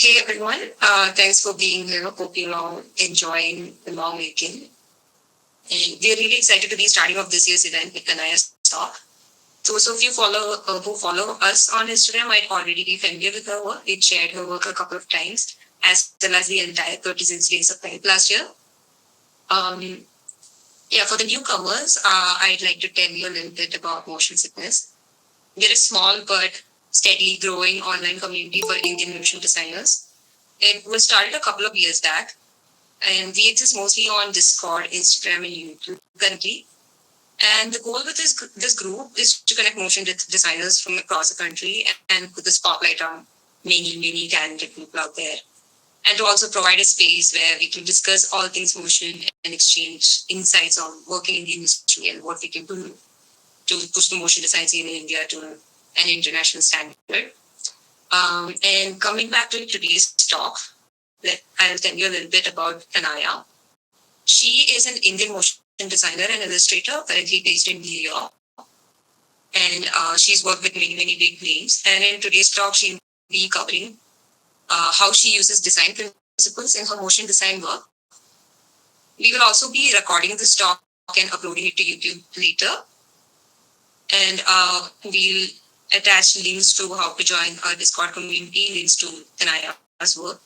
Hey everyone, thanks for being here. Hope you're all enjoying the long weekend. And we're really excited to be starting off this year's event with Tanaya Khadke. Those of you who follow us on Instagram might already be familiar with her work. We shared her work a couple of times, as well as the entire 36 days of time last year. Um, yeah, for the newcomers, I'd like to tell you a little bit about motion sickness. We're a small but steadily growing online community for Indian motion designers. It was started a couple of years back, and we exist mostly on Discord, Instagram, and YouTube currently. And the goal with this group is to connect motion designers from across the country and put the spotlight on many talented people out there. And to also provide a space where we can discuss all things motion and exchange insights on working in the industry and what we can do to push the motion design scene in India to an international standard. And coming back to today's talk, I'll tell you a little bit about Tanaya. She is an Indian motion designer and illustrator, currently based in New York. And she's worked with many big names. And in today's talk, she'll be covering how she uses design principles in her motion design work. We will also be recording this talk and uploading it to YouTube later. And we'll attach links to how to join our Discord community, links to Tanaya's work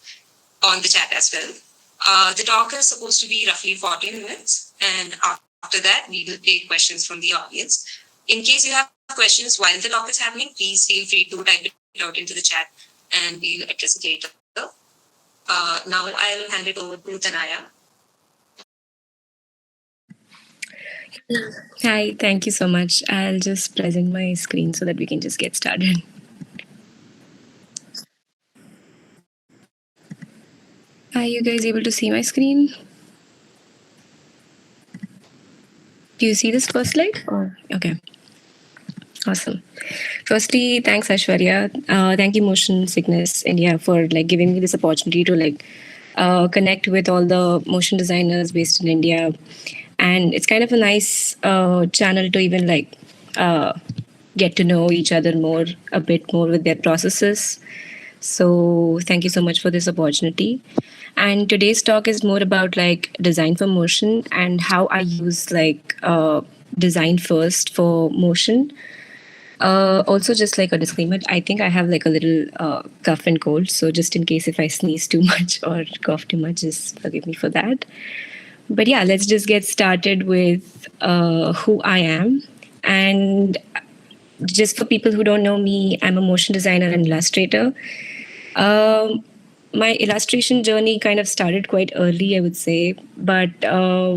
on the chat as well. The talk is supposed to be roughly 40 minutes, and after that, we will take questions from the audience. In case you have questions while the talk is happening, please feel free to type it out into the chat, and we'll address it later. Now I'll hand it over to Tanaya. Hi, thank you so much. I'll just present my screen so that we can just get started. Are you guys able to see my screen? Do you see this first slide? Okay. Awesome. Firstly, thanks Ashwarya. Thank you Motion Sickness India for giving me this opportunity to connect with all the motion designers based in India. And it's kind of a nice channel to even get to know each other a bit more with their processes. So thank you so much for this opportunity. And today's talk is more about design for motion and how I use design first for motion. Also, just a disclaimer, I think I have a little cough and cold. So just in case if I sneeze too much or cough too much, just forgive me for that. But yeah, let's just get started with who I am. And just for people who don't know me, I'm a motion designer and illustrator. My illustration journey kind of started quite early, I would say. But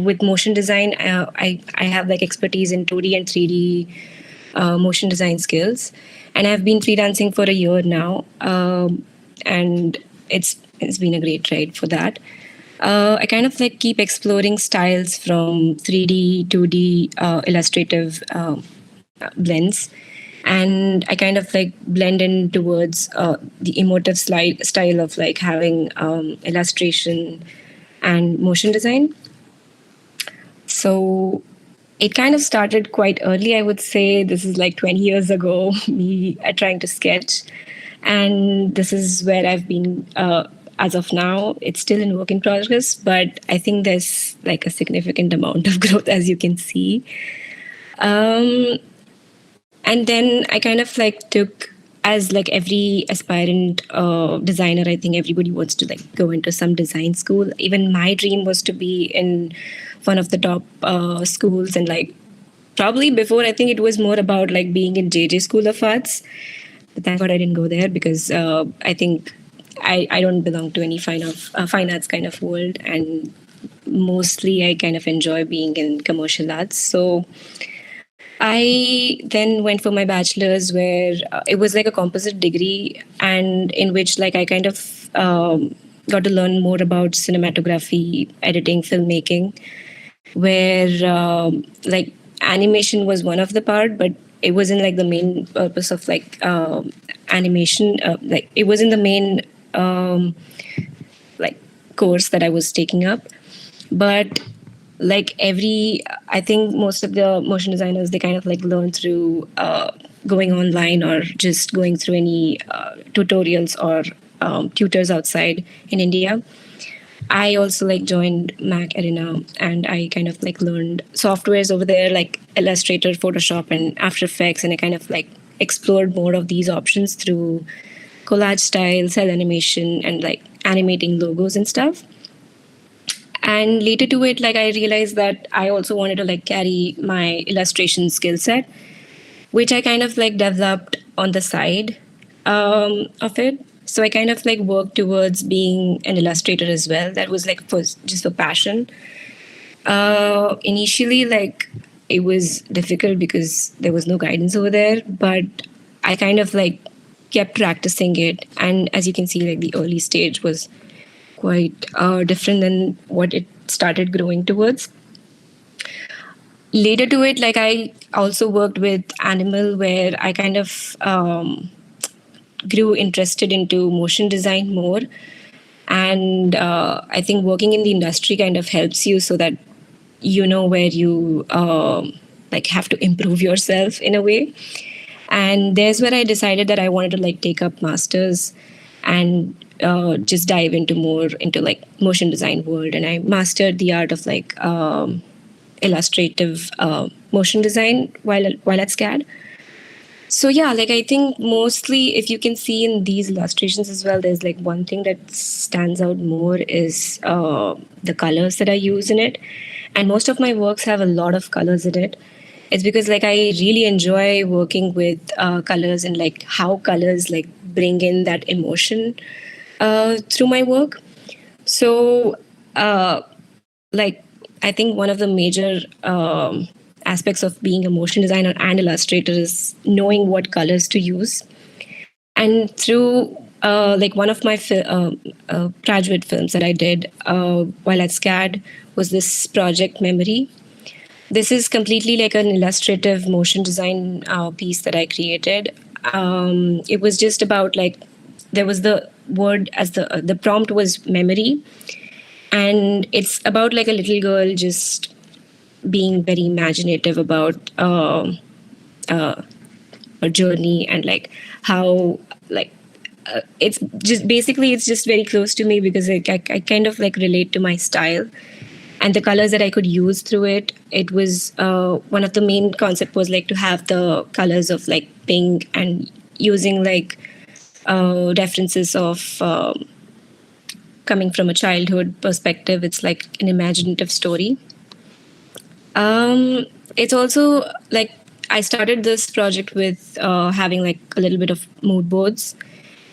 with motion design, I have expertise in 2D and 3D motion design skills. And I've been freelancing for a year now. And it's been a great ride for that. I kind of keep exploring styles from 3D, 2D, illustrative blends. And I kind of blend in towards the emotive style of having illustration and motion design. So it kind of started quite early, I would say. This is 20 years ago, me trying to sketch. And this is where I've been as of now. It's still in work in progress, but I think there's a significant amount of growth, as you can see. And then I kind of took, as every aspirant designer, I think everybody wants to go into some design school. Even my dream was to be in one of the top schools, and probably before, I think it was more about being in JJ School of Arts. But thank God I didn't go there, because I think I don't belong to any fine arts kind of world, and mostly I kind of enjoy being in commercial arts. So I then went for my bachelor's, where it was a composite degree, and in which I kind of got to learn more about cinematography, editing, filmmaking, where animation was one of the part, but it wasn't the main purpose of animation. It wasn't the main course that I was taking up. But I think most of the motion designers, they kind of learn through going online or just going through any tutorials or tutors outside in India. I also like joined Mac Arena, and I kind of like learned softwares over there like Illustrator, Photoshop, and After Effects, and I kind of like explored more of these options through collage style, cell animation, and like animating logos and stuff. And later to it, like I realized that I also wanted to like carry my illustration skill set, which I kind of like developed on the side of it. So I kind of like worked towards being an illustrator as well. That was like for just for passion. Initially, like it was difficult because there was no guidance over there, but I kind of like kept practicing it. And as you can see, like the early stage was quite different than what it started growing towards. Later to it, like I also worked with animal, where I kind of grew interested into motion design more. And I think working in the industry kind of helps you so that you know where you like have to improve yourself in a way. And there's where I decided that I wanted to like take up masters and just dive into more into like motion design world. And I mastered the art of like illustrative motion design while at SCAD. So yeah, like I think mostly if you can see in these illustrations as well, there's like one thing that stands out more is the colors that I use in it. And most of my works have a lot of colors in it. It's because like I really enjoy working with colors, and like how colors like bring in that emotion through my work. So like I think one of the major aspects of being a motion designer and illustrator is knowing what colors to use. And through like one of my graduate films that I did while at SCAD was this project Memory. This is completely like an illustrative motion design piece that I created. It was just about like there was the word as the prompt was memory, and it's about like a little girl just being very imaginative about her journey, and like how like it's just basically it's just very close to me because I kind of like relate to my style and the colors that I could use through it. It was one of the main concept was like to have the colors of like pink and using like references of coming from a childhood perspective. It's like an imaginative story. It's also like I started this project with having like a little bit of mood boards,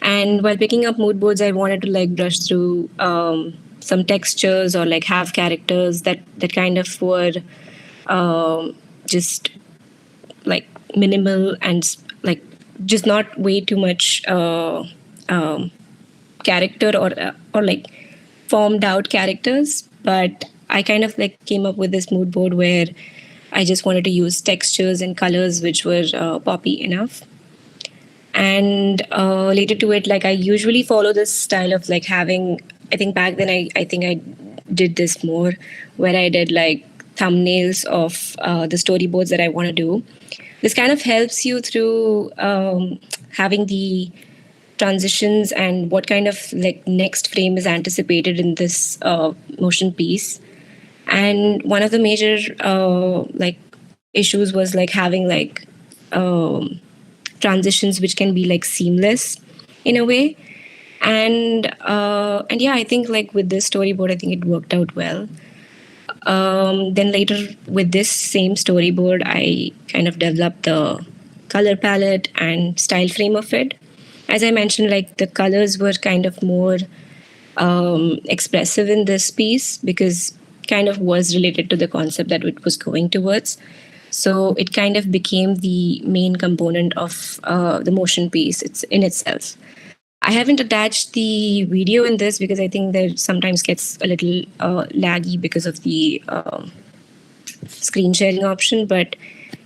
and while picking up mood boards, I wanted to like brush through some textures or like have characters that kind of were just like minimal and like just not way too much character or like formed out characters. But I kind of like came up with this mood board where I just wanted to use textures and colors which were poppy enough. And later to it, like I usually follow this style of like having, I think back then I think I did this more where I did like thumbnails of the storyboards that I want to do. This kind of helps you through having the transitions and what kind of like next frame is anticipated in this motion piece. And one of the major like issues was like having like transitions which can be like seamless in a way. And yeah, I think like with this storyboard I think it worked out well. Then later with this same storyboard I kind of developed the color palette and style frame of it. As I mentioned, like the colors were kind of more expressive in this piece because kind of was related to the concept that it was going towards. So it kind of became the main component of the motion piece it's in itself. I haven't attached the video in this because I think that sometimes gets a little laggy because of the screen sharing option, but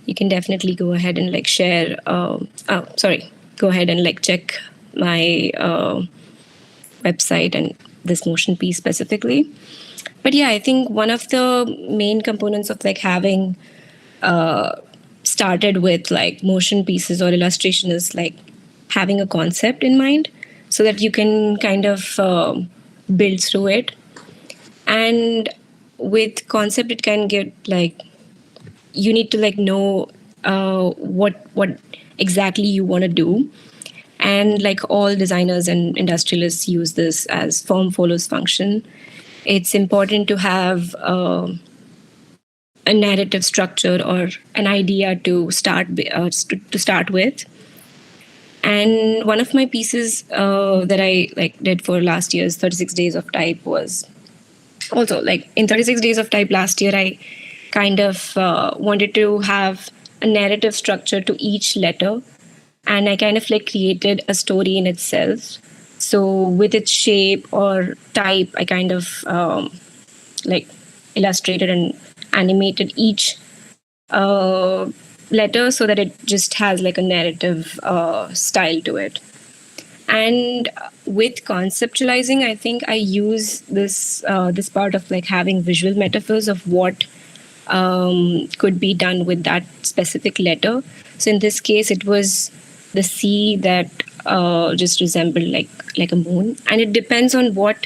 you can definitely go ahead and like share. Go ahead and like check my website and this motion piece specifically. But yeah, I think one of the main components of like having started with like motion pieces or illustration is like having a concept in mind. so that you can kind of build through it. And with concept, it can get like you need to like know what exactly you want to do. And like all designers and industrialists use this as form follows function. It's important to have a narrative structure or an idea to start with. And one of my pieces that I like did for last year's 36 days of type was also like in 36 days of type last year, I kind of wanted to have a narrative structure to each letter, and I kind of like created a story in itself. So with its shape or type, I kind of like illustrated and animated each letter so that it just has like a narrative style to it. And with conceptualizing, I think I use this part of like having visual metaphors of what could be done with that specific letter. So in this case, it was the sea that just resembled like a moon, and it depends on what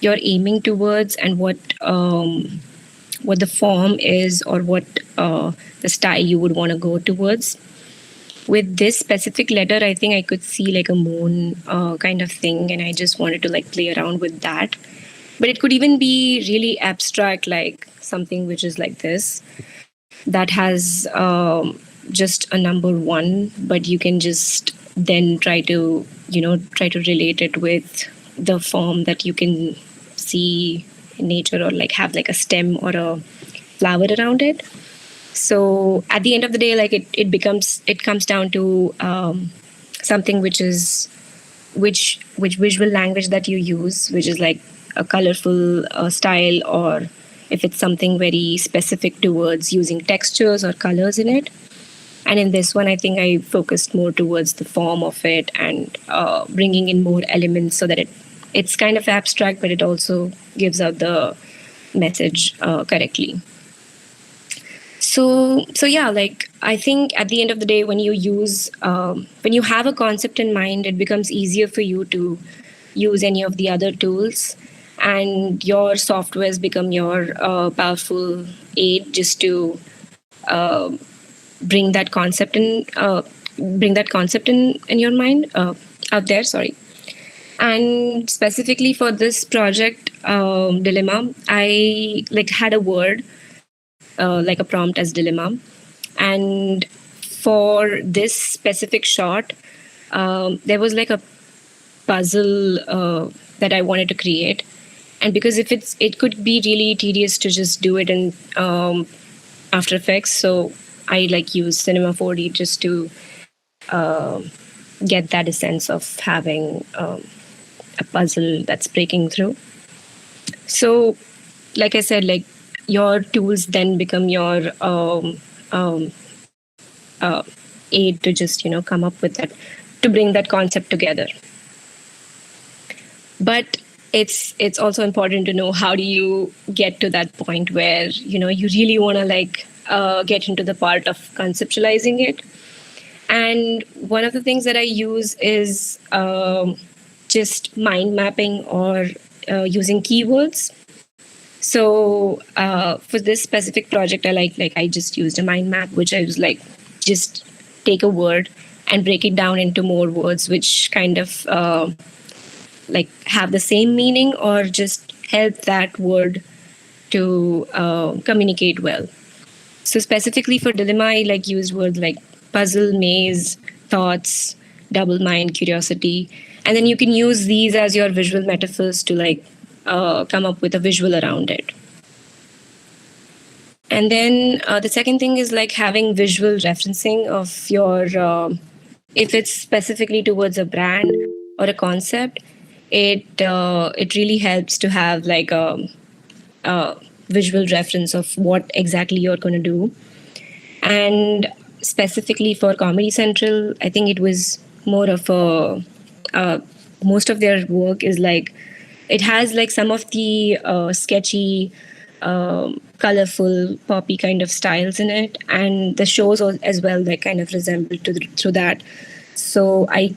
you're aiming towards and what the form is or what the style you would want to go towards. With this specific letter, I think I could see like a moon kind of thing, and I just wanted to like play around with that. But it could even be really abstract, like something which is like this that has just a number one, but you can just then try to relate it with the form that you can see in nature, or like have like a stem or a flower around it. So at the end of the day, like it comes down to something which is which visual language that you use, which is like a colorful style, or if it's something very specific towards using textures or colors in it. And in this one, I think I focused more towards the form of it and bringing in more elements so that it's kind of abstract, but it also gives out the message correctly. So yeah, like I think at the end of the day, when you have a concept in mind, it becomes easier for you to use any of the other tools, and your softwares become your powerful aid just to uh, bring that concept in your mind out there. Sorry. And specifically for this project dilemma, I like had a word like a prompt as dilemma. And for this specific shot, there was like a puzzle that I wanted to create. And because if it could be really tedious to just do it in After Effects, so I like use Cinema 4D just to uh, get that sense of having a puzzle that's breaking through. So, like I said, like your tools then become your uh, aid to just come up with that, to bring that concept together. But it's also important to know how do you get to that point where you really want to like get into the part of conceptualizing it. And one of the things that I use is just mind mapping or using keywords. So for this specific project, I just used a mind map, which I was like just take a word and break it down into more words, which kind of like have the same meaning or just help that word to communicate well. So specifically for dilemma, I like used words like puzzle, maze, thoughts, double mind, curiosity, and then you can use these as your visual metaphors to like come up with a visual around it. And then the second thing is like having visual referencing of your, if it's specifically towards a brand or a concept, it really helps to have like a visual reference of what exactly you're going to do. And specifically for Comedy Central, I think it was more of a most of their work is like it has like some of the sketchy, colorful, poppy kind of styles in it, and the shows as well that kind of resemble through that. So I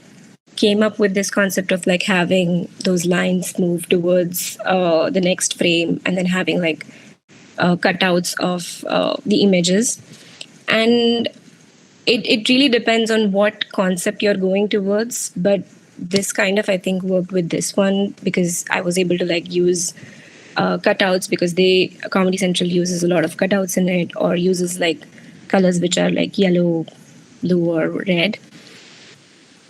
came up with this concept of like having those lines move towards the next frame, and then having like cutouts of the images. And it really depends on what concept you're going towards, but this kind of, I think, worked with this one because I was able to like use cutouts, because Comedy Central uses a lot of cutouts in it, or uses like colors which are like yellow, blue, or red.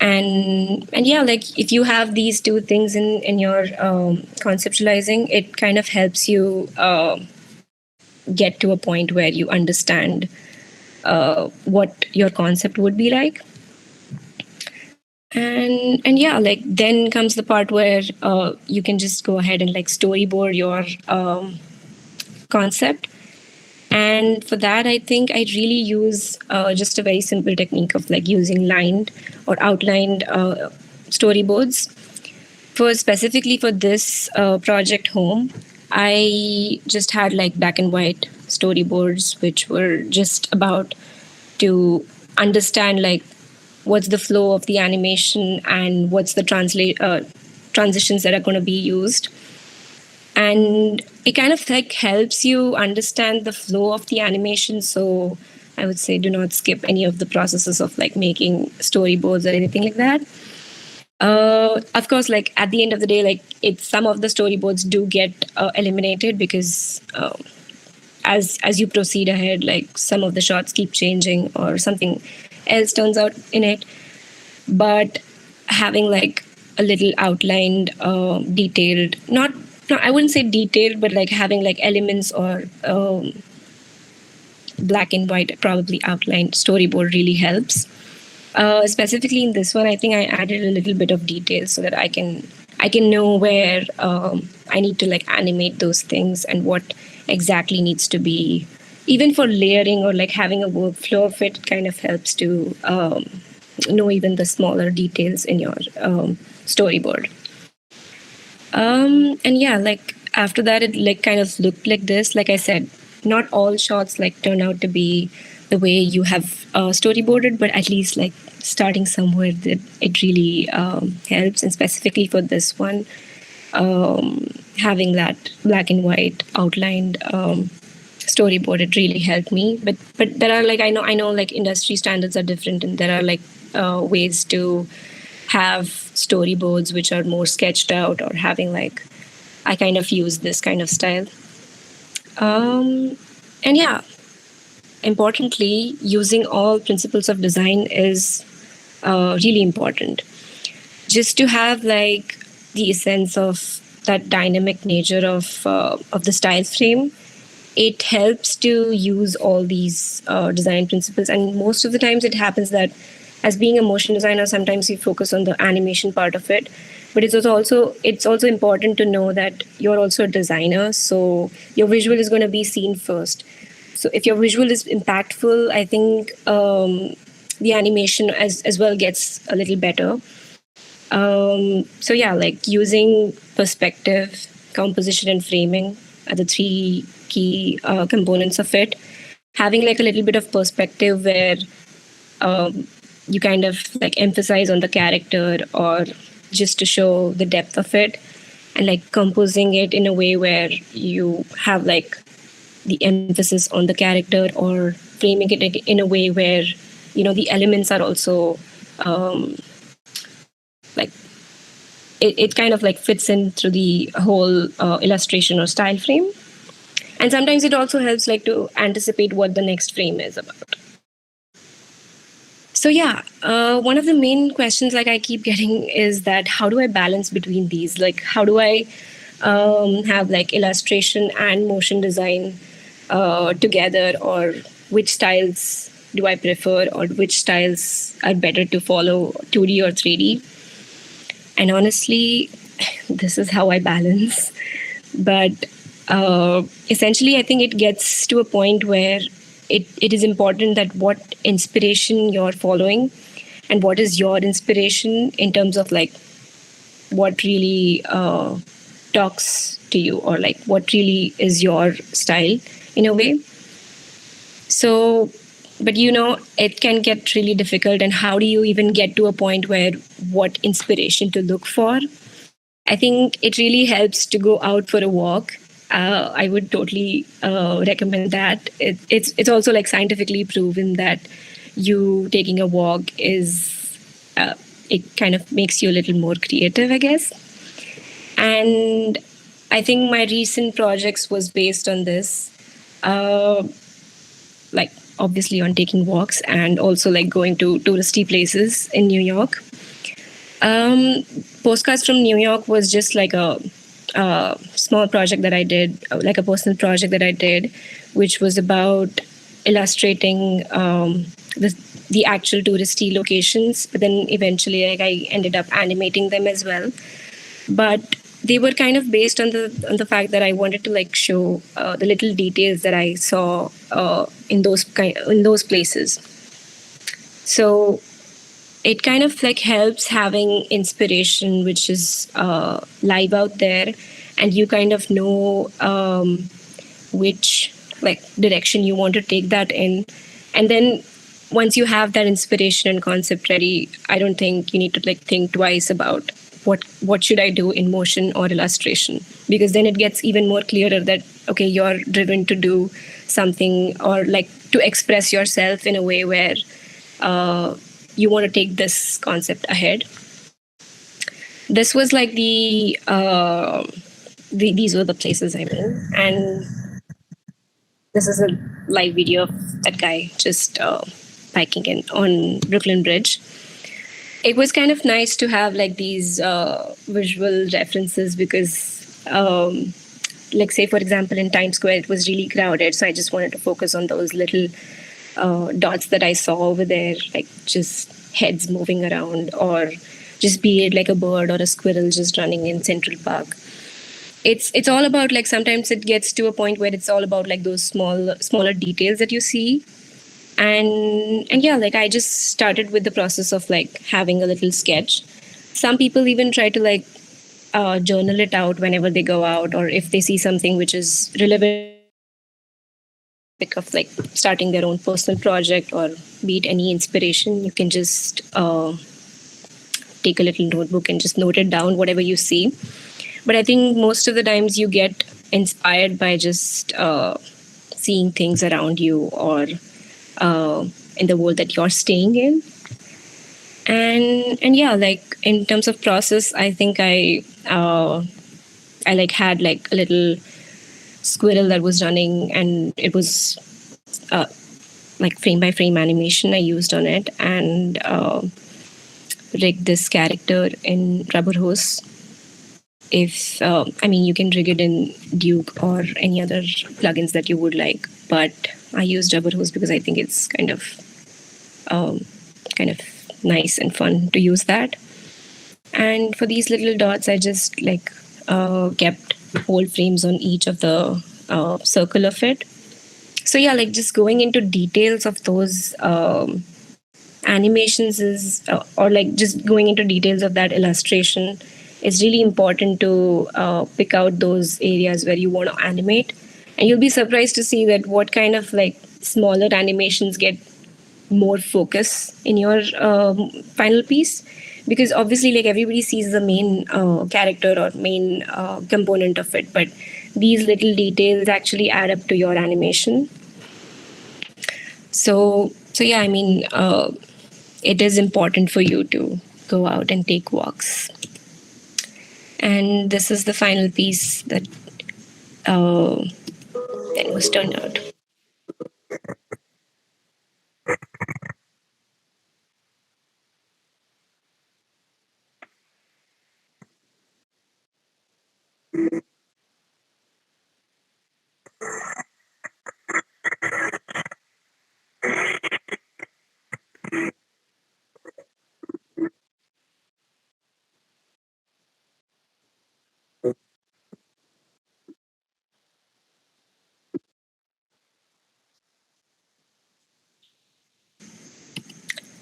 And yeah, like if you have these two things in your conceptualizing, it kind of helps you get to a point where you understand what your concept would be like. And yeah, like then comes the part where you can just go ahead and like storyboard your concept. And for that, I think I really use just a very simple technique of like using lined or outlined storyboards. For specifically for this project home, I just had like black and white storyboards, which were just about to understand like what's the flow of the animation and what's the transitions that are going to be used. And it kind of like helps you understand the flow of the animation. So I would say do not skip any of the processes of like making storyboards or anything like that. Of course, like at the end of the day, like some of the storyboards do get eliminated, because as you proceed ahead, like some of the shots keep changing or something else turns out in it. But having like a little outlined, detailed, not I wouldn't say detailed, but like having like elements or black and white, probably outlined storyboard really helps. Specifically in this one, I think I added a little bit of detail so that I can know where I need to like animate those things and what exactly needs to be. Even for layering or like having a workflow of it, kind of helps to know even the smaller details in your storyboard. And yeah, like after that, it like kind of looked like this. Like I said, not all shots like turn out to be the way you have storyboarded, but at least like starting somewhere, that it really helps. And specifically for this one, having that black and white outlined storyboard, it really helped me. But there are like I know like industry standards are different, and there are like ways to have storyboards which are more sketched out, or having like I kind of use this kind of style. And yeah, importantly, using all principles of design is really important, just to have like the essence of that dynamic nature of the style frame. It helps to use all these design principles, and most of the times it happens that as being a motion designer, sometimes we focus on the animation part of it, but it's also important to know that you're also a designer, so your visual is going to be seen first. So if your visual is impactful, I think the animation as well gets a little better. So yeah, like using perspective, composition, and framing are the three key components of it. Having like a little bit of perspective where you kind of like emphasize on the character, or just to show the depth of it, and like composing it in a way where you have like the emphasis on the character, or framing it in a way where the elements are also like it kind of like fits in through the whole illustration or style frame. And sometimes it also helps like to anticipate what the next frame is about. So yeah, one of the main questions like I keep getting is that how do I balance between these? Like how do I have like illustration and motion design together, or which styles do I prefer, or which styles are better to follow, 2D or 3D? And honestly, this is how I balance. But essentially, I think it gets to a point where it is important that what inspiration you're following, and what is your inspiration in terms of like what really talks to you, or like what really is your style in a way. So but it can get really difficult. And how do you even get to a point where what inspiration to look for? I think it really helps to go out for a walk. I would totally recommend that. It's also like scientifically proven that you taking a walk is it kind of makes you a little more creative, I guess. And I think my recent projects was based on this, like obviously on taking walks and also like going to touristy places in New York. Postcards from New York was just like a small project that I did, like a personal project that I did, which was about illustrating the actual touristy locations. But then eventually, like I ended up animating them as well. But they were kind of based on the fact that I wanted to like show the little details that I saw in those places. So it kind of like helps having inspiration which is live out there, and you kind of know which like direction you want to take that in. And then once you have that inspiration and concept ready, I don't think you need to like think twice about what should I do in motion or illustration, because then it gets even more clearer that okay, you're driven to do something or like to express yourself in a way where you want to take this concept ahead. This was like these were the places I'm in, and this is a live video of that guy just biking in on Brooklyn Bridge. It was kind of nice to have like these visual references because, like, say for example, in Times Square it was really crowded, so I just wanted to focus on those little dots that I saw over there, like just heads moving around, or just be it like a bird or a squirrel just running in Central Park. It's all about like sometimes it gets to a point where it's all about like those smaller details that you see. And yeah, like I just started with the process of like having a little sketch. Some people even try to like journal it out whenever they go out, or if they see something which is relevant of like starting their own personal project or be it any inspiration, you can just take a little notebook and just note it down, whatever you see. But I think most of the times you get inspired by just seeing things around you or in the world that you're staying in. And yeah, like in terms of process, I think I like had like a little squirrel that was running, and it was like frame by frame animation I used on it, and rigged this character in rubber hose. If I mean, you can rig it in Duke or any other plugins that you would like, but I used rubber hose because I think it's kind of nice and fun to use that. And for these little dots, I just like kept whole frames on each of the circle of it. So yeah, like just going into details of those animations is, or like just going into details of that illustration is really important to pick out those areas where you want to animate. And you'll be surprised to see that what kind of like smaller animations get more focus in your final piece, because obviously like everybody sees the main character or main component of it, but these little details actually add up to your animation. So yeah, I mean, it is important for you to go out and take walks. And this is the final piece that then was turned out.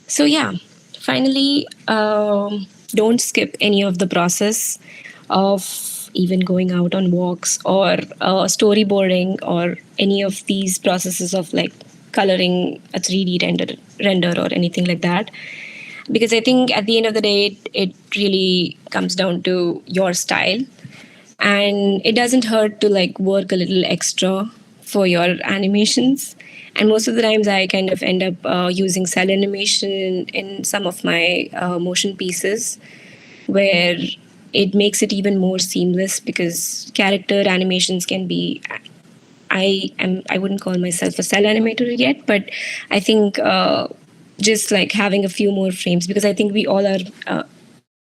So yeah, finally, don't skip any of the process of even going out on walks or storyboarding or any of these processes of like coloring a 3D render or anything like that. Because I think at the end of the day, it really comes down to your style, and it doesn't hurt to like work a little extra for your animations. And most of the times I kind of end up using cell animation in some of my motion pieces, where it makes it even more seamless, because character animations can be, I wouldn't call myself a cell animator yet, but I think just like having a few more frames, because I think we all are,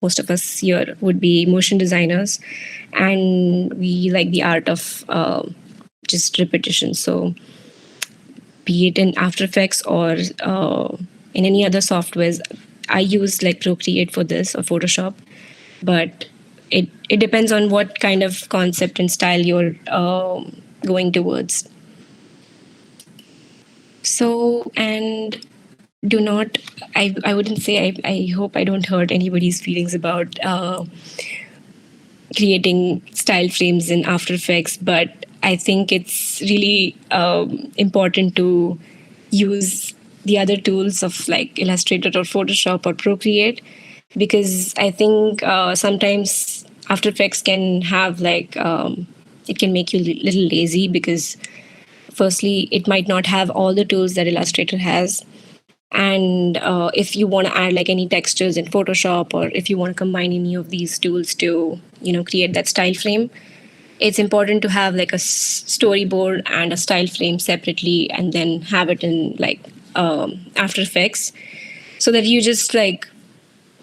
most of us here would be motion designers, and we like the art of just repetition. So be it in After Effects or in any other softwares, I use like Procreate for this or Photoshop, but it depends on what kind of concept and style you're going towards. So, and do not, I wouldn't say, I hope I don't hurt anybody's feelings about creating style frames in After Effects, but I think it's really important to use the other tools of like Illustrator or Photoshop or Procreate, because I think sometimes After Effects can have like, it can make you a little lazy, because firstly, it might not have all the tools that Illustrator has. And if you want to add like any textures in Photoshop, or if you want to combine any of these tools to, create that style frame, it's important to have like a storyboard and a style frame separately, and then have it in like After Effects, so that you just like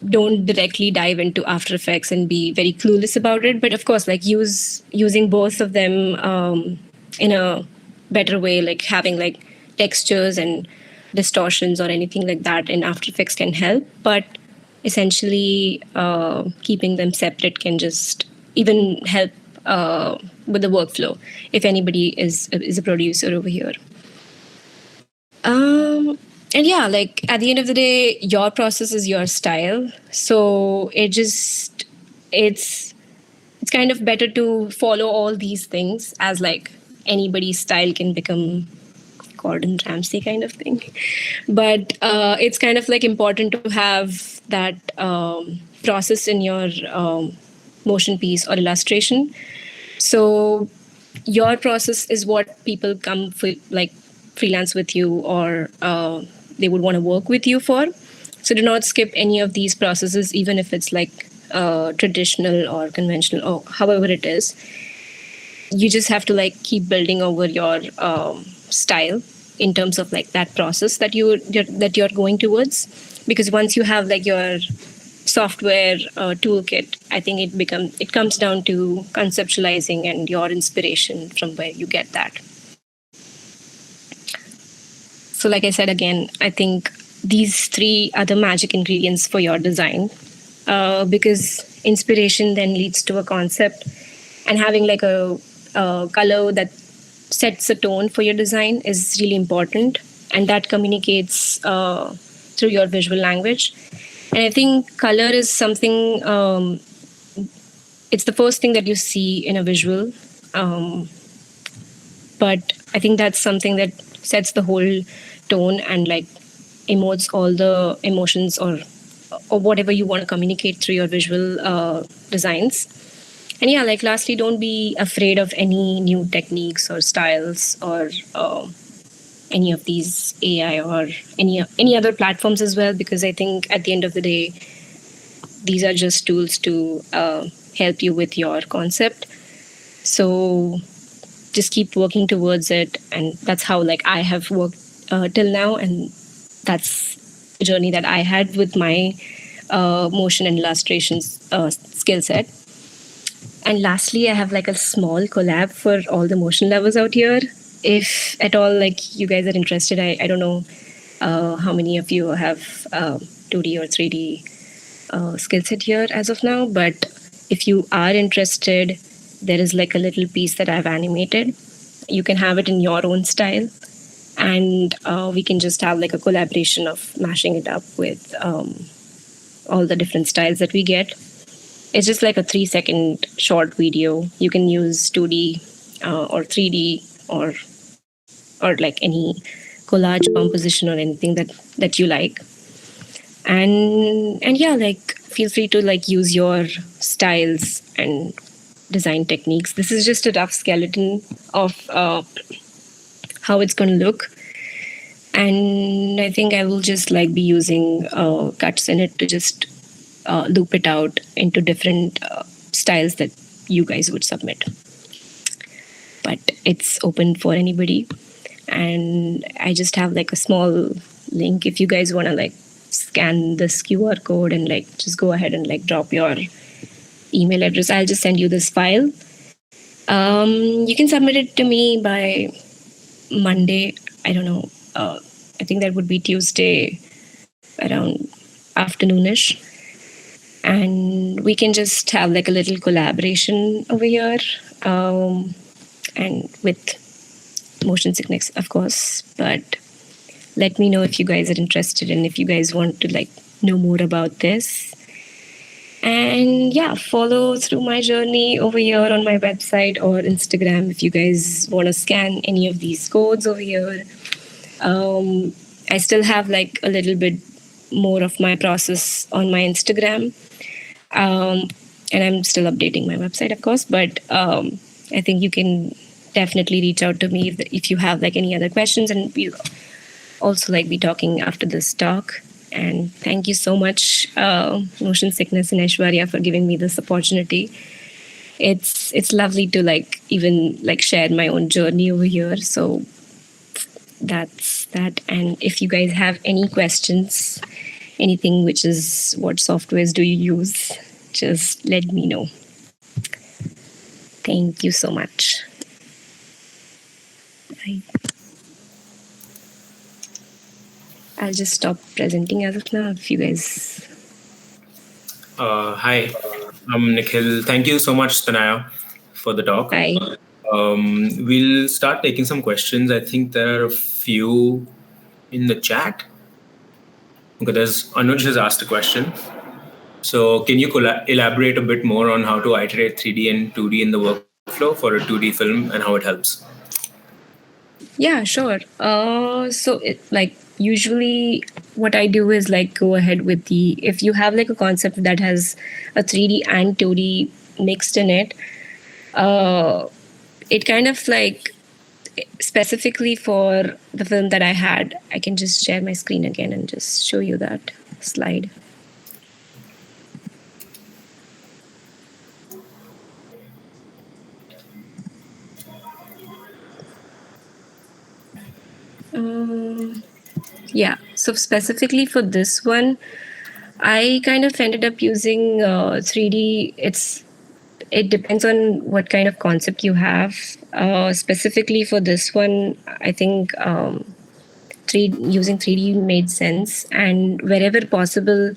don't directly dive into After Effects and be very clueless about it. But of course, like using both of them in a better way, like having like textures and distortions or anything like that in After Effects can help. But essentially, keeping them separate can just even help with the workflow, if anybody is a producer over here. And yeah, like at the end of the day, your process is your style. So it's kind of better to follow all these things, as like anybody's style can become Gordon Ramsay kind of thing. But it's kind of like important to have that process in your motion piece or illustration. So your process is what people come for, like freelance with you, or they would want to work with you for. So do not skip any of these processes, even if it's like traditional or conventional or however it is. You just have to like keep building over your style in terms of like that process that you're going towards, because once you have like your software toolkit, I think it comes down to conceptualizing and your inspiration from where you get that. So like I said, again, I think these three are the magic ingredients for your design, because inspiration then leads to a concept, and having like a color that sets a tone for your design is really important, and that communicates through your visual language. And I think color is something, it's the first thing that you see in a visual, but I think that's something that sets the whole tone and like emotes all the emotions, or whatever you want to communicate through your visual designs. And yeah, like lastly, don't be afraid of any new techniques or styles, or any of these AI or any other platforms as well, because I think at the end of the day, these are just tools to help you with your concept. So just keep working towards it, and that's how like I have worked till now, and that's the journey that I had with my motion and illustrations skill set. And lastly, I have like a small collab for all the motion lovers out here. If at all, like you guys are interested, I don't know how many of you have 2D or 3D skill set here as of now, but if you are interested, there is like a little piece that I've animated. You can have it in your own style, and we can just have like a collaboration of mashing it up with all the different styles that we get. It's just like a 3-second short video. You can use 2D or 3D or like any collage composition or anything that you like. And yeah, like feel free to like use your styles and design techniques. This is just a rough skeleton of how it's going to look, and I think I will just like be using cuts in it to just loop it out into different styles that you guys would submit. But it's open for anybody, and I just have like a small link if you guys want to like scan this QR code and like just go ahead and like drop your email address. I'll just send you this file. You can submit it to me by Monday. I don't know. I think that would be Tuesday around afternoonish. And we can just have like a little collaboration over here. And with motion sickness, of course. But let me know if you guys are interested and if you guys want to like know more about this. And yeah, follow through my journey over here on my website or Instagram if you guys want to scan any of these codes over here. I still have like a little bit more of my process on my Instagram. And I'm still updating my website, of course. But I think you can definitely reach out to me if you have like any other questions. And we'll also like be talking after this talk. And thank you so much, Motion Sickness and Aishwarya, for giving me this opportunity. It's lovely to like even like share my own journey over here. So that's that. And if you guys have any questions, anything which is what softwares do you use, just let me know. Thank you so much. I'll just stop presenting as of now if you guys. Hi, I'm Nikhil. Thank you so much, Tanaya, for the talk. Hi. We'll start taking some questions. I think there are a few in the chat. Okay, there's Anuj has asked a question. So can you elaborate a bit more on how to iterate 3D and 2D in the workflow for a 2D film and how it helps? Yeah, sure. So like usually what I do is like go ahead with if you have like a concept that has a 3D and 2D mixed in it, it kind of like specifically for the film that I had, I can just share my screen again and just show you that slide. Yeah, so specifically for this one, I kind of ended up using 3D. It depends on what kind of concept you have. Specifically for this one, I think using 3D made sense, and wherever possible,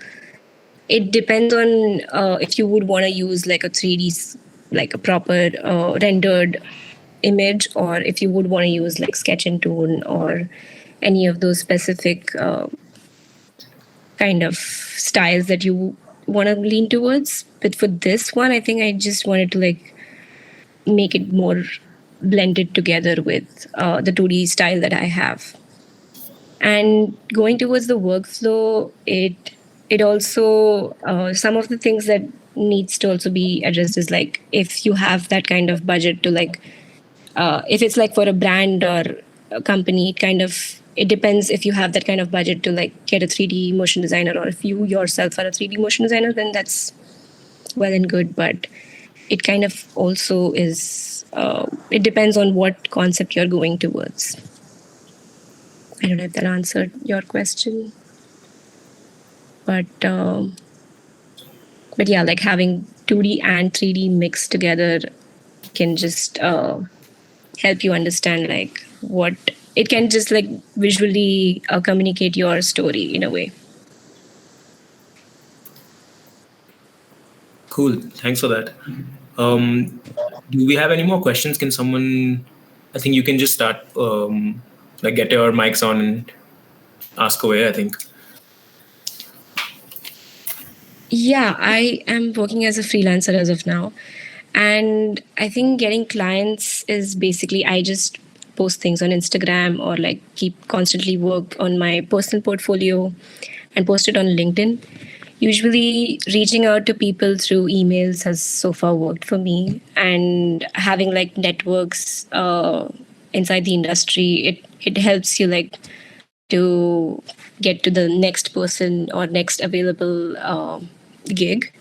it depends on if you would want to use like a 3D, like a proper rendered image, or if you would want to use like sketch and tone or any of those specific kind of styles that you want to lean towards. But for this one, I think I just wanted to like make it more blended together with the 2D style that I have. And going towards the workflow, it also some of the things that needs to also be addressed is like if you have that kind of budget to like if it's like for a brand or a company, it depends if you have that kind of budget to like get a 3D motion designer, or if you yourself are a 3D motion designer, then that's well and good. But it kind of also is it depends on what concept you're going towards. I don't know if that answered your question, but yeah, like having 2D and 3D mixed together can just help you understand like what it can just like visually communicate your story in a way. Cool. Thanks for that. Do we have any more questions? Can someone? I think you can just start. Like get your mics on and ask away. I think. Yeah, I am working as a freelancer as of now. And I think getting clients is basically I just post things on Instagram or like keep constantly work on my personal portfolio and post it on LinkedIn. Usually, reaching out to people through emails has so far worked for me, and having like networks inside the industry, it helps you like to get to the next person or next available gig.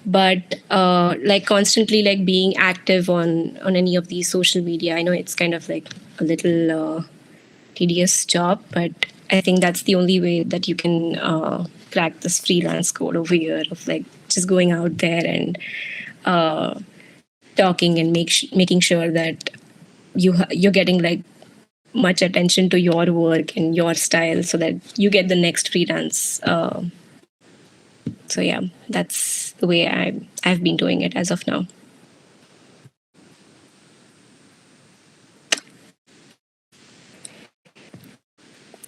But like constantly like being active on any of these social media, I know it's kind of like a little tedious job, but I think that's the only way that you can crack this freelance code over here of like just going out there and uh, talking and making sure that you're getting like much attention to your work and your style so that you get the next freelance. So yeah, that's the way I've been doing it as of now.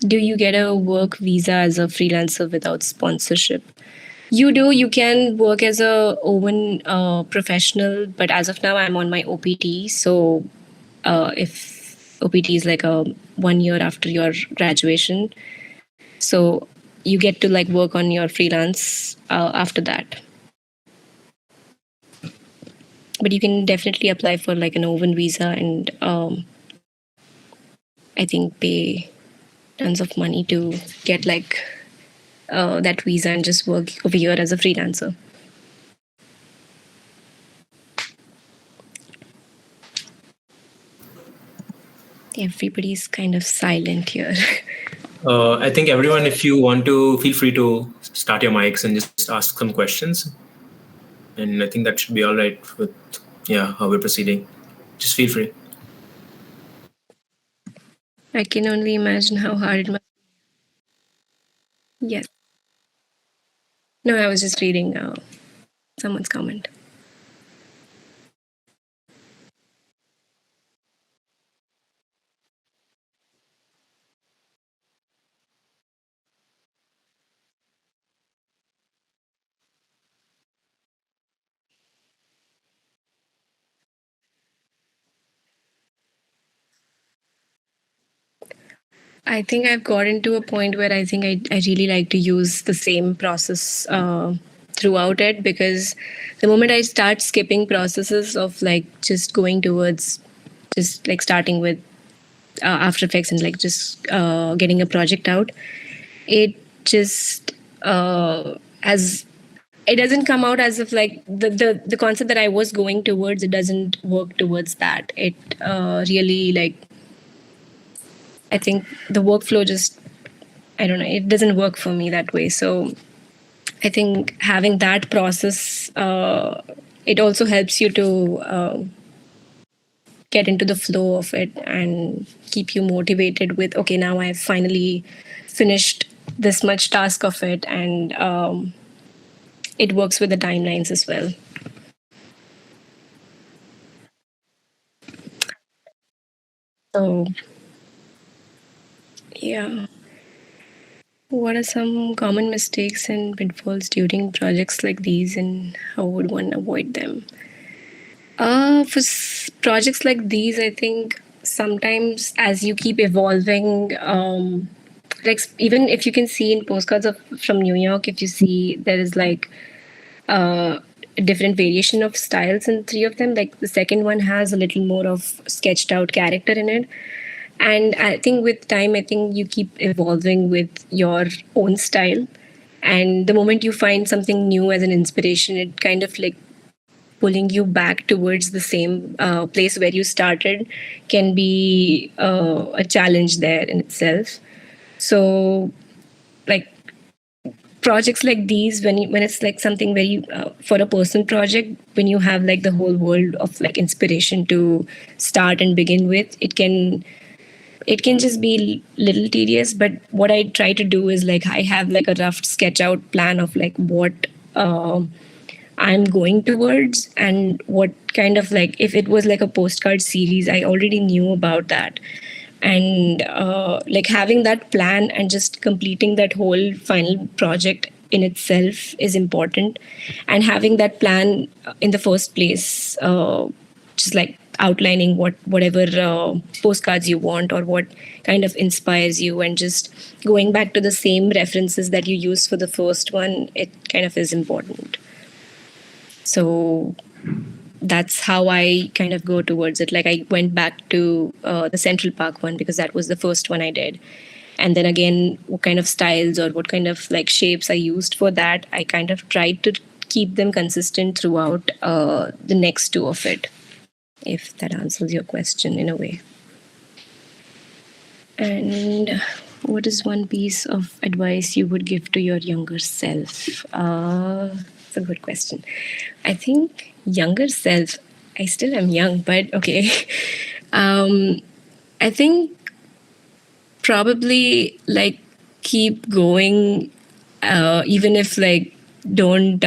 Do you get a work visa as a freelancer without sponsorship? You do. You can work as a oven professional, but as of now, I'm on my OPT. So, if OPT is like a 1 year after your graduation, so you get to like work on your freelance after that. But you can definitely apply for like an oven visa and I think pay tons of money to get like that visa and just work over here as a freelancer. Everybody's kind of silent here. I think everyone, if you want to, feel free to start your mics and just ask some questions. And I think that should be all right with how we're proceeding. Just feel free. I can only imagine how hard it must be. Yes. No, I was just reading someone's comment. I think I've gotten to a point where I think I really like to use the same process throughout it, because the moment I start skipping processes of like just going towards just like starting with After Effects and like just getting a project out, it just as it doesn't come out as if like the concept that I was going towards, it doesn't work towards that. It really like, I think the workflow just, I don't know, it doesn't work for me that way. So I think having that process, it also helps you to get into the flow of it and keep you motivated with, okay, now I've finally finished this much task of it, and it works with the timelines as well. So yeah. What are some common mistakes and pitfalls during projects like these, and how would one avoid them? For projects like these, I think sometimes as you keep evolving, like even if you can see in postcards from New York, if you see there is like a different variation of styles in three of them. Like the second one has a little more of sketched out character in it. And I think with time, I think you keep evolving with your own style. And the moment you find something new as an inspiration, it kind of like pulling you back towards the same place where you started can be a challenge there in itself. So, like projects like these, when it's like something very for a personal project, when you have like the whole world of like inspiration to start and begin with, it can just be little tedious. But what I try to do is like I have like a rough sketch out plan of like what I'm going towards, and what kind of like, if it was like a postcard series, I already knew about that. And like having that plan and just completing that whole final project in itself is important. And having that plan in the first place, just like outlining whatever postcards you want or what kind of inspires you, and just going back to the same references that you used for the first one, it kind of is important. So that's how I kind of go towards it. Like I went back to the Central Park one because that was the first one I did. And then again, what kind of styles or what kind of like shapes I used for that, I kind of tried to keep them consistent throughout the next two of it, if that answers your question in a way. And what is one piece of advice you would give to your younger self? It's a good question. I think younger self, I still am young, but okay. I think probably like keep going, even if like don't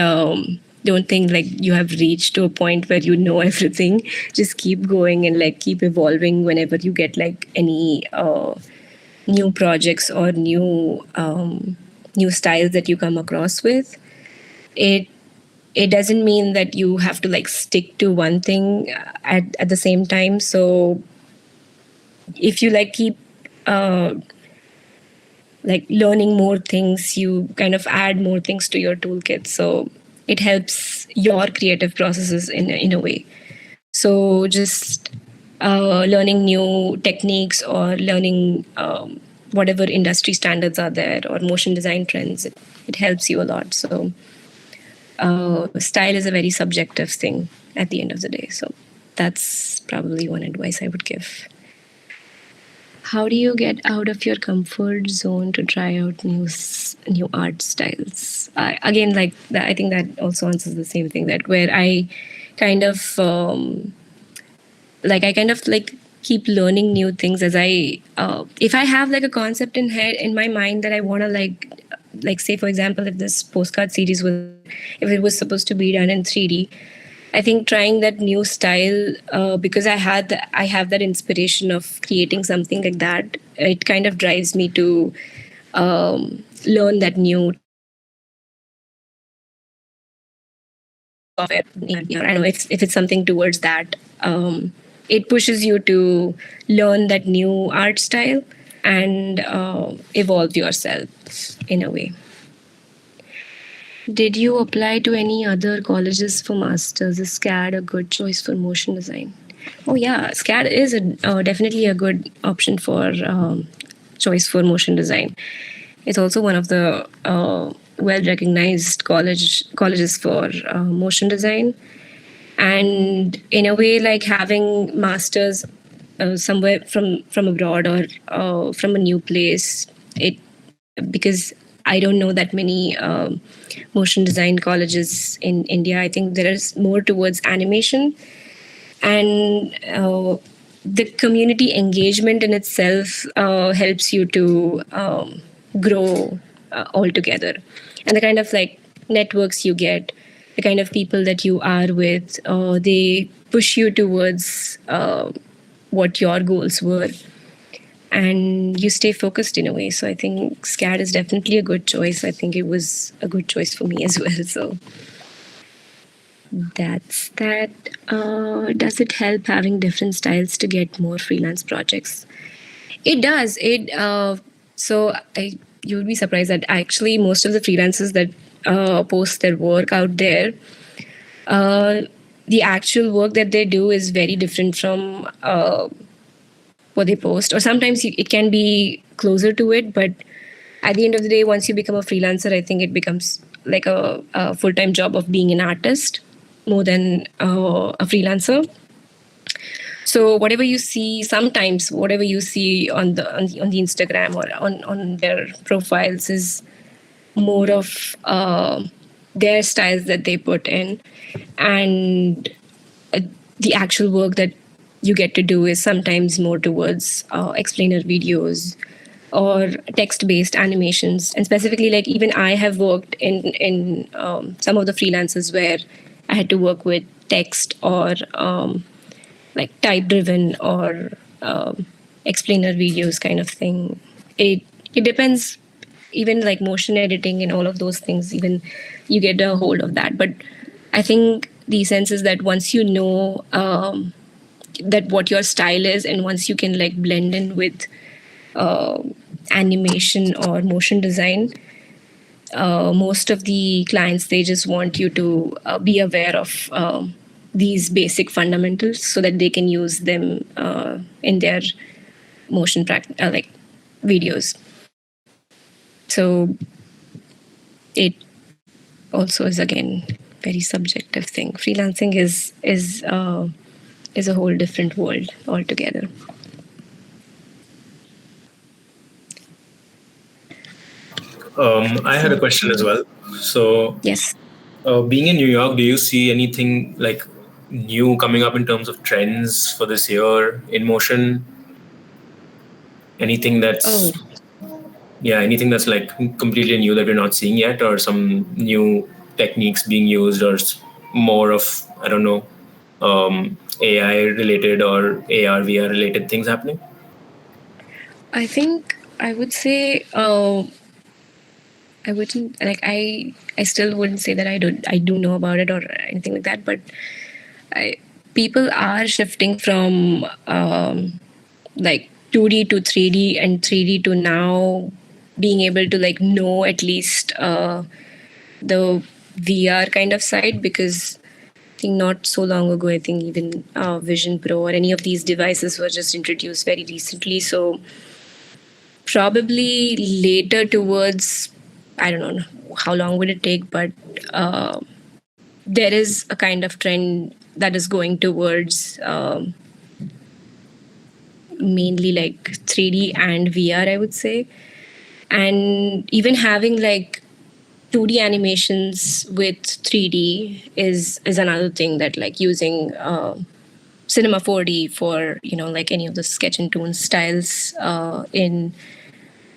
think like you have reached to a point where you know everything. Just keep going and like keep evolving whenever you get like any new projects or new styles that you come across with. It doesn't mean that you have to like stick to one thing at the same time. So if you like keep like learning more things, you kind of add more things to your toolkit. So it helps your creative processes in a way. So just learning new techniques or learning whatever industry standards are there or motion design trends, it helps you a lot. So style is a very subjective thing at the end of the day. So that's probably one advice I would give. How do you get out of your comfort zone to try out new art styles? Again, like that, I think that also answers the same thing, that where I kind of like keep learning new things as I if I have like a concept in my mind that I want to like say, for example, if this postcard series if it was supposed to be done in 3D, I think trying that new style, because I have that inspiration of creating something like that, it kind of drives me to learn that new. I don't know if it's something towards that. It pushes you to learn that new art style and evolve yourself in a way. Did you apply to any other colleges for masters? Is SCAD a good choice for motion design? Oh yeah, SCAD is definitely a good option for choice for motion design. It's also one of the well-recognized colleges for motion design. And in a way, like having masters somewhere from abroad or from a new place, because I don't know that many motion design colleges in India. I think there is more towards animation, and the community engagement in itself helps you to grow altogether. And the kind of like networks you get, the kind of people that you are with, they push you towards what your goals were, and you stay focused in a way. So I think SCAD is definitely a good choice. I think it was a good choice for me as well. So that's that. Does it help having different styles to get more freelance projects? It does. You would be surprised that actually most of the freelancers that post their work out there, the actual work that they do is very different from what they post, or sometimes it can be closer to it. But at the end of the day, once you become a freelancer, I think it becomes like a full-time job of being an artist more than a freelancer. So whatever you see, sometimes whatever you see on the Instagram or on their profiles is more of their styles that they put in, and the actual work that you get to do is sometimes more towards explainer videos or text-based animations. And specifically, like even I have worked in some of the freelancers where I had to work with text or like type-driven or explainer videos kind of thing. It depends. Even like motion editing and all of those things, even you get a hold of that. But I think the sense is that once you know that what your style is, and once you can like blend in with uh, animation or motion design, most of the clients, they just want you to be aware of these basic fundamentals so that they can use them in their like videos. So it also is again very subjective thing. Freelancing is a whole different world altogether. I had a question as well. So, Yes. being in New York, do you see anything like new coming up in terms of trends for this year in motion? Anything Oh, anything that's like completely new that we're not seeing yet, or some new techniques being used, or more of, I don't know, AI related or AR VR related things happening? I think I would say I wouldn't like I still wouldn't say that I do know about it or anything like that, but people are shifting from like 2D to 3D and 3D to now being able to like know at least the VR kind of side, because I think not so long ago, I think even Vision Pro or any of these devices were just introduced very recently. So probably later towards, I don't know how long would it take, but there is a kind of trend that is going towards mainly like 3D and VR, I would say. And even having like 2D animations with 3D is another thing, that like using Cinema 4D for, you know, like any of the sketch and tune styles in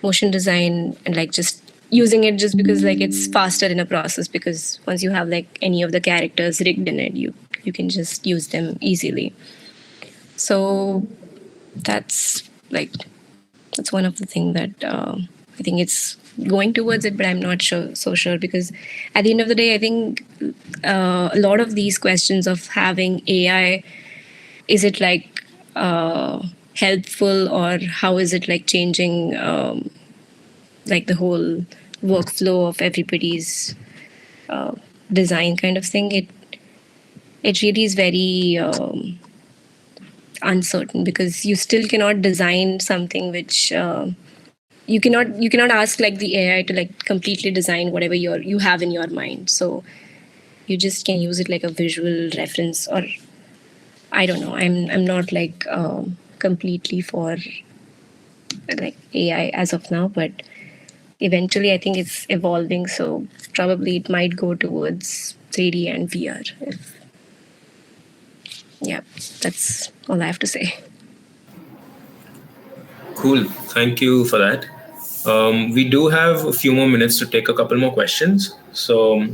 motion design, and like just using it just because like it's faster in a process, because once you have like any of the characters rigged in it, you can just use them easily. So that's like that's one of the things that I think it's going towards it, but I'm not sure, because at the end of the day, I think a lot of these questions of having AI, is it like helpful, or how is it like changing like the whole workflow of everybody's design kind of thing? It really is very uncertain, because you still cannot design something which you cannot ask like the AI to like completely design whatever you have in your mind. So you just can use it like a visual reference, or I don't know. I'm not like completely for like AI as of now, but eventually I think it's evolving. So probably it might go towards 3D and VR. Yeah, that's all I have to say. Cool. Thank you for that. We do have a few more minutes to take a couple more questions. So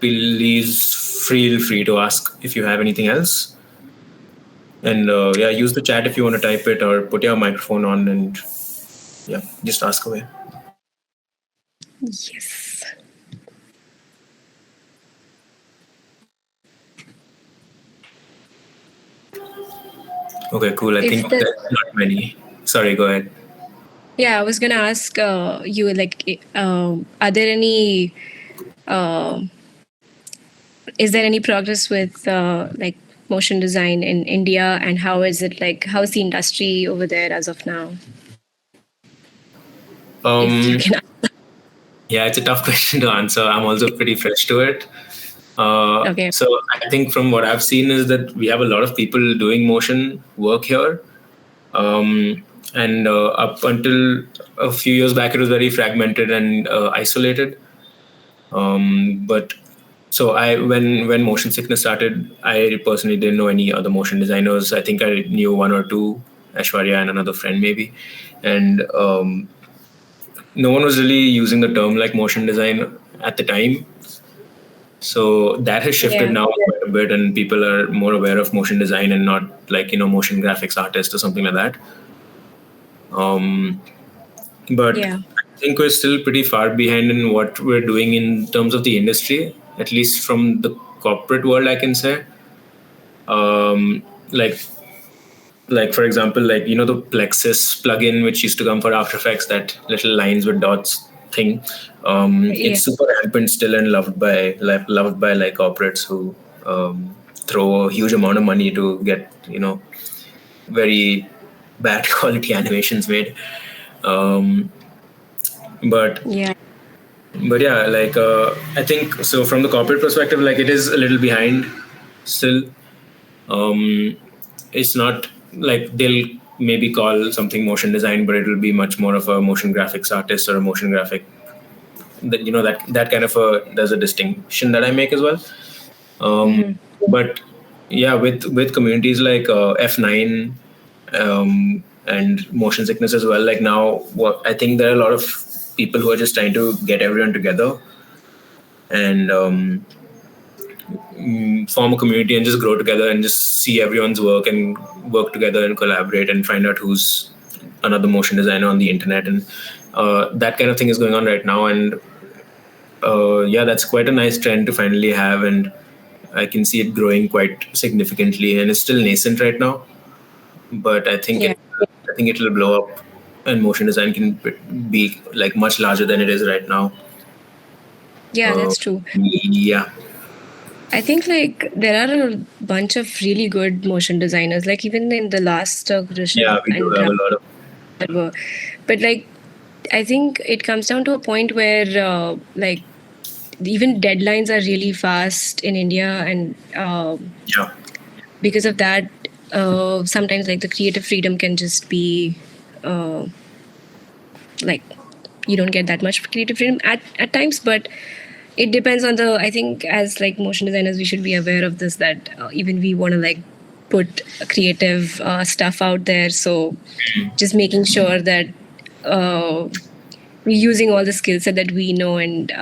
please feel free to ask if you have anything else. And yeah, use the chat if you want to type it, or put your microphone on and yeah, just ask away. Yes. Okay, cool. I think there's not many. Sorry, go ahead. Yeah, I was gonna ask you like, are there any? Is there any progress with like motion design in India, and how is it like? How's the industry over there as of now? If you can. Yeah, it's a tough question to answer. I'm also pretty fresh to it. Okay. So I think from what I've seen is that we have a lot of people doing motion work here. And up until a few years back, it was very fragmented and isolated. But so when motion sickness started, I personally didn't know any other motion designers. I think I knew one or two, Aishwarya and another friend maybe, and no one was really using the term like motion design at the time. So that has shifted now quite a bit, and people are more aware of motion design and not like, motion graphics artist or something like that. But Yeah. I think we're still pretty far behind in what we're doing in terms of the industry, at least from the corporate world, I can say. Like like for example, like the Plexus plugin which used to come for After Effects, that little lines with dots thing. Yeah. It's super rampant still and loved by like corporates who throw a huge amount of money to get very bad quality animations made. Um, but Yeah. but yeah, like I think so from the corporate perspective, like it is a little behind still. um it's not like they'll maybe call something motion design, but it will be much more of a motion graphics artist or a motion graphic, that that kind of a there's a distinction that I make as well. um Hmm. but yeah, with communities like F9 and motion sickness as well, like now what I think there are a lot of people who are just trying to get everyone together and form a community and just grow together and just see everyone's work and work together and collaborate and find out who's another motion designer on the internet. And that kind of thing is going on right now. And yeah, that's quite a nice trend to finally have. And I can see it growing quite significantly, and it's still nascent right now. But Yeah. I think it'll blow up, and motion design can be like much larger than it is right now. Yeah, Uh, that's true. yeah, I think like there are a bunch of really good motion designers. Like even in the last yeah, Rishabh we do and have Ram a lot of were, but like I think it comes down to a point where like even deadlines are really fast in India, and yeah, because of that, sometimes like the creative freedom can just be uh, like you don't get that much creative freedom at times. But it depends on the, I think as like motion designers we should be aware of this, that even we want to like put creative stuff out there, so just making sure that uh, we're using all the skill set that we know, and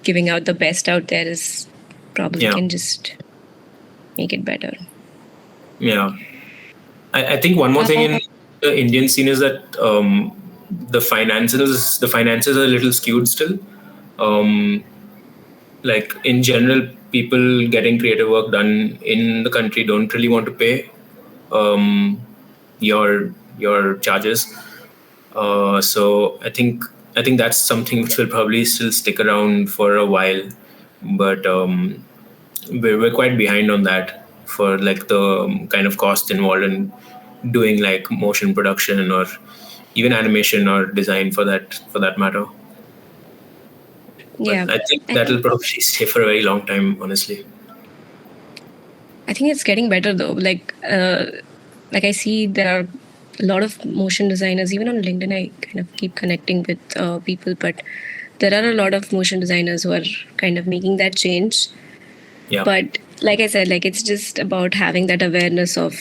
giving out the best out there is probably yeah, can just make it better. yeah. I think one more thing uh, in the Indian scene is that the finances are a little skewed still. Um, like in general, people getting creative work done in the country don't really want to pay um, your charges. So I think that's something which will probably still stick around for a while. But we're quite behind on that for like the kind of cost involved in doing like motion production or even animation or design for that matter. But yeah, I think I that'll think probably stay for a very long time, honestly. it's getting better though. Like I see there are a lot of motion designers. Even on LinkedIn, I kind of keep connecting with people, but there are a lot of motion designers who are kind of making that change. Yeah, But like I said, like it's just about having that awareness of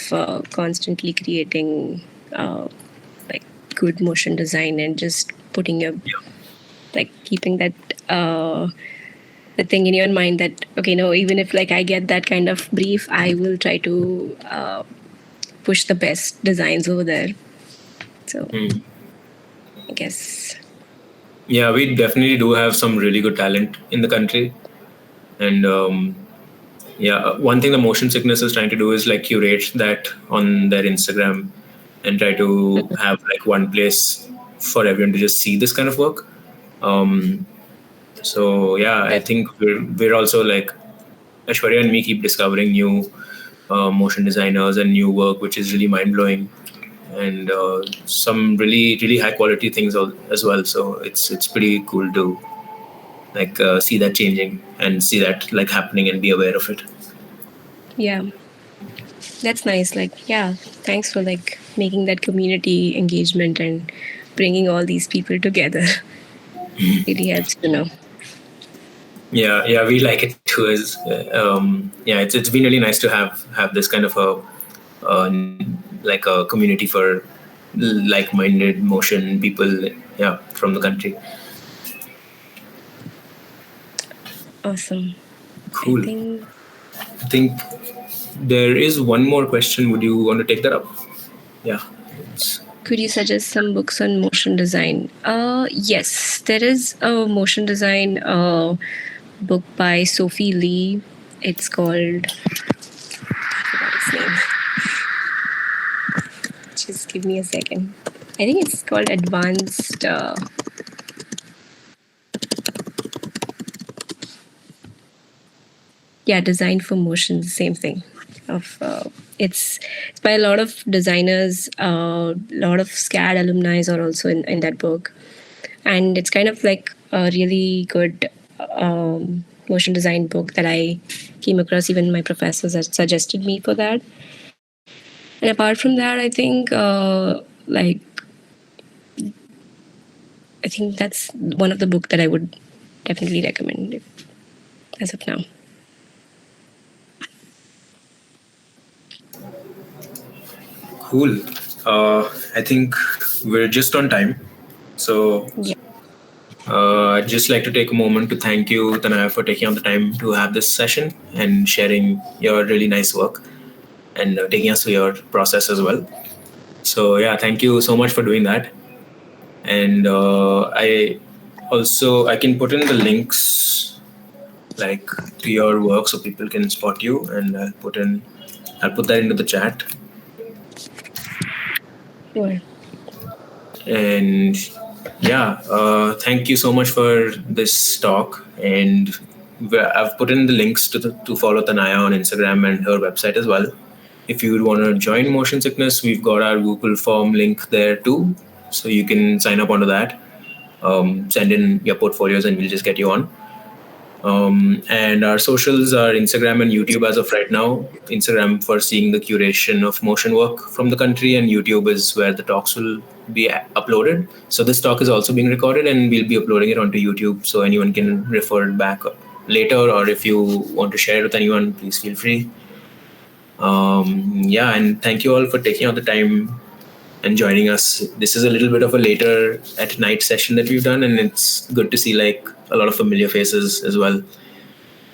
constantly creating like good motion design, and just putting your yeah, like keeping that the thing in your mind that okay, no, even if like I get that kind of brief, I will try to push the best designs over there. So mm. I guess Yeah. We definitely do have some really good talent in the country, and yeah, one thing the motion sickness is trying to do is like curate that on their Instagram and try to have like one place for everyone to just see this kind of work. Um, so yeah, I that think we're also like Aishwarya and me keep discovering new motion designers and new work, which is really mind blowing, and some really high quality things as well. So it's pretty cool to like see that changing and see that like happening and be aware of it. yeah, that's nice. Like yeah, thanks for like making that community engagement and bringing all these people together. Really helps to know. Yeah, yeah, we like it too. Yeah, it's been really nice to have this kind of a like a community for like-minded motion people. Yeah, from the country. Awesome. I Cool. think I think there is one more question. Would you want to take that up? Yeah. It's, could you suggest some books on motion design? Yes, there is a motion design book by Sophie Lee. It's called, I forgot its name. Just give me a second. I think it's called Advanced. Yeah, Design for Motion. Same thing. Of it's by a lot of designers. A lot of SCAD alumni are also in that book, and it's kind of like a really good motion design book that I came across. Even my professors had suggested me for that. And apart from that, I think that's one of the book that I would definitely recommend as of now. Cool. I think we're just on time. So Yeah. I'd just like to take a moment to thank you, Tanaya, for taking out the time to have this session and sharing your really nice work and taking us through your process as well. So yeah, thank you so much for doing that. And I can put in the links like to your work so people can spot you, and I'll put that into the chat. Sure. And yeah, thank you so much for this talk. And I've put in the links to follow Tanaya on Instagram and her website as well. If you want to join Motion Sickness, we've got our Google form link there too, so you can sign up onto that. Send in your portfolios, and we'll just get you on. And our socials are Instagram and YouTube as of right now. Instagram for seeing the curation of motion work from the country, and YouTube is where the talks will be uploaded. So this talk is also being recorded, and we'll be uploading it onto YouTube, so anyone can refer it back later, or if you want to share it with anyone, please feel free. Yeah, and thank you all for taking out the time and joining us. This is a little bit of a later at night session that we've done, and it's good to see like a lot of familiar faces as well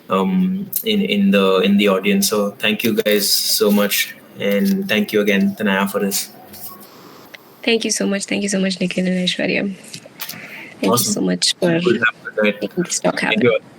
in the audience. So thank you guys so much, and thank you again, Tanaya, for this. Thank you so much. Thank you so much, Nikhil and Aishwarya. Thank you Awesome. so much for Good. Have a good night. making this talk Thank happen. you all.